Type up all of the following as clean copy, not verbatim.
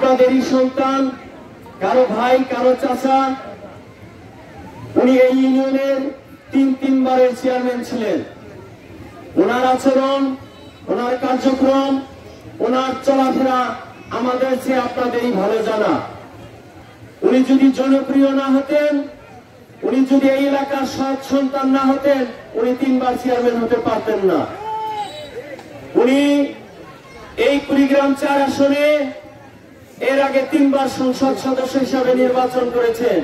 আপনাদেরই সন্তান, কারো ভাই, কারো চাচা। উনি এই ইউনিয়নের তিনবারের চেয়ারম্যান ছিলেন। ওনার আচরণ, ওনার কার্যক্রম, ওনার চলাফেরা আমাদের চেয়ে আপনাদেরই ভালো জানা। উনি যদি জনপ্রিয় না হতেন, উনি যদি এই এলাকার সৎ সন্তান না হতেন, উনি 3 বার চেয়ারম্যান হতে পারতেন না। উনি এই কুড়িগ্রাম 4 আসনে এর আগে 3 বার সংসদ সদস্য হিসাবে নির্বাচন করেছেন।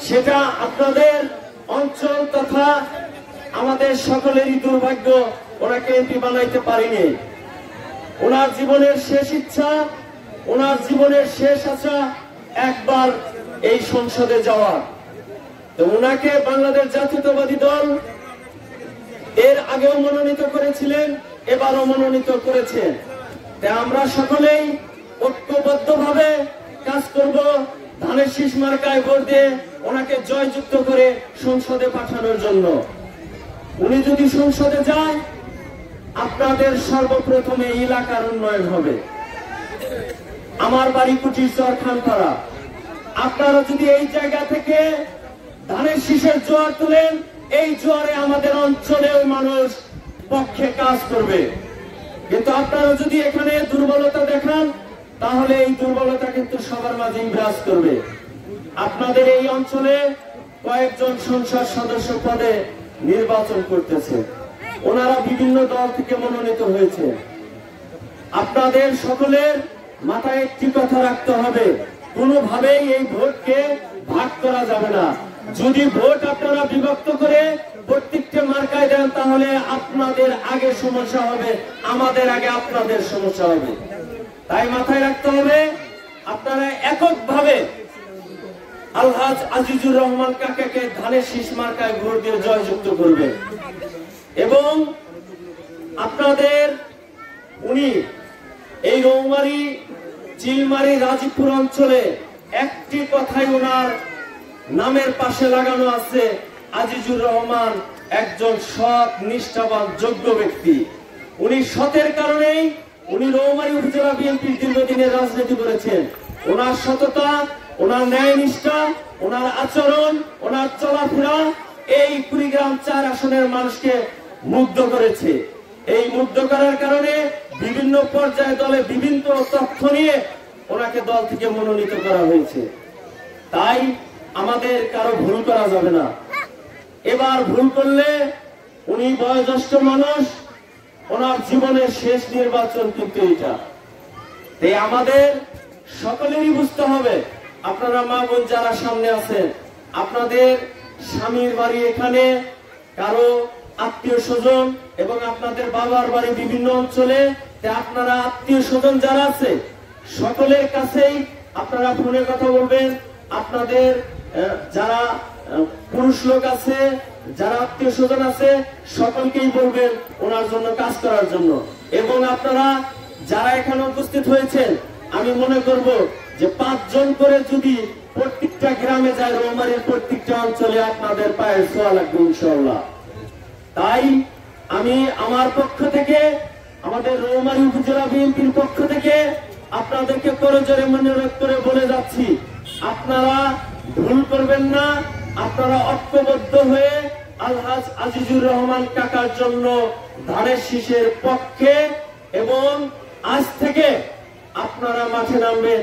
সেটা আপনাদের অঞ্চল তথা আমাদের সকলেরই দুর্ভাগ্য, ওনাকে এমপি বানাইতে পারিনি। ওনার জীবনের শেষ ইচ্ছা, ওনার জীবনের শেষ আশা একবার এই সংসদে যাওয়ার। তো ওনাকে বাংলাদেশ জাতীয়তাবাদী দল এর আগেও মনোনীত করেছিলেন, এবারও মনোনীত করেছেন। তাই আমরা সকলেই ঐক্যবদ্ধভাবে কাজ করব, ধানের শীষ মার্কায় ভোট দিয়ে ওনাকে জয়যুক্ত করে সংসদে পাঠানোর জন্য। উনি যদি সংসদে যায়, আপনাদের সর্বপ্রথমে এলাকার উন্নয়ন হবে। আমার বাড়ি কুটিরচর খানপাড়া। আপনারা যদি এই জায়গা থেকে ধানের শীষের জোয়ার তুলেন, এই জোয়ারে আমাদের অঞ্চলেও মানুষ পক্ষে কাজ করবে। কিন্তু আপনারা যদি এখানে দুর্বলতা দেখান, তাহলে এই দুর্বলতা কিন্তু সবার মাঝে বিরাজ করবে। আপনাদের এই অঞ্চলে কয়েকজন সংসদ সদস্য পদে নির্বাচন করতেছে, ওনারা বিভিন্ন দল থেকে মনোনীত হয়েছে। আপনাদের সকলের মাথায় একটি কথা রাখতে হবে, কোনোভাবেই এই ভোটকে ভাগ করা যাবে না। যদি ভোট আপনারা বিভক্ত করে প্রত্যেকটা মার্কায় দেন, তাহলে আপনাদের আগে সমস্যা হবে, আমাদের আগে আপনাদের সমস্যা হবে। তাই মাথায় রাখতে হবে, আপনারা এককভাবে আলহাজ আজিজুর রহমান কাকাকে ধানের শীষ মার্কায় ভোট দিয়ে জয়যুক্ত করবেন। এবং আপনাদের উনি এই রৌমারী, চিলমারী, রাজীবপুর অঞ্চলে একটি কথাই ওনার নামের পাশে লাগানো আছে, আজিজুর রহমান একজন সৎ, নিষ্ঠাবান, যোগ্য ব্যক্তি। উনি সতের কারণেই উনি রৌমারী উপজেলা বিএনপির দীর্ঘদিনের রাজনীতি করেছেন। ওনার সততা, ওনার ন্যায় নিষ্ঠা, ওনার আচরণ, ওনার চলাফেরা এই কুড়িগ্রাম 4 আসনের মানুষকে মুগ্ধ করেছে। এই মুগ্ধ করার কারণে বিভিন্ন পর্যায়ে দলে বিভিন্ন তথ্য নিয়ে ওনাকে দল থেকে মনোনীত করা হয়েছে। তাই আমাদের কারো ভুল করা যাবে না। এবার ভুল করলে, উনি বয়োজ্যেষ্ঠ মানুষ, ওনার জীবনের শেষ নির্বাচন কিন্তু এটা। তাই আমাদের সকলেরই বুঝতে হবে, আপনারা মা বোন যারা সামনে আছেন, আপনাদের স্বামীর বাড়ি এখানে, কারো আত্মীয় স্বজন এবং আপনাদের বাবার বাড়ি বিভিন্ন অঞ্চলে, আপনারা আত্মীয় স্বজন যারা আছে সকলের কাছেই আপনারা ফোনে কথা বলবেন। আপনাদের যারা পুরুষ লোক আছে, যারা আত্মীয় স্বজন আছে, সকলকেই বলবেন ওনার জন্য কাজ করার জন্য। এবং আপনারা যারা এখানে উপস্থিত হয়েছেন, আমি মনে করব যে 5 জন করে যদি প্রত্যেকটা গ্রামে যায়, রৌমারীর প্রত্যেকটা অঞ্চলে আপনাদের পায়ের ছোঁয়া লাগবে ইনশাআল্লাহ। তাই আমি আমার পক্ষ থেকে, আমাদের রৌমারী উপজেলা বিএনপির পক্ষ থেকে আপনাদেরকে করজোরে অনুরোধ করে বলে যাচ্ছি, আপনারা ভুল করবেন না। আপনারা ঐক্যবদ্ধ হয়ে আলহাজ আজিজুর রহমান কাকার জন্য ধানের শীষের পক্ষে এবং আজ থেকে আপনারা মাঠে নামবেন।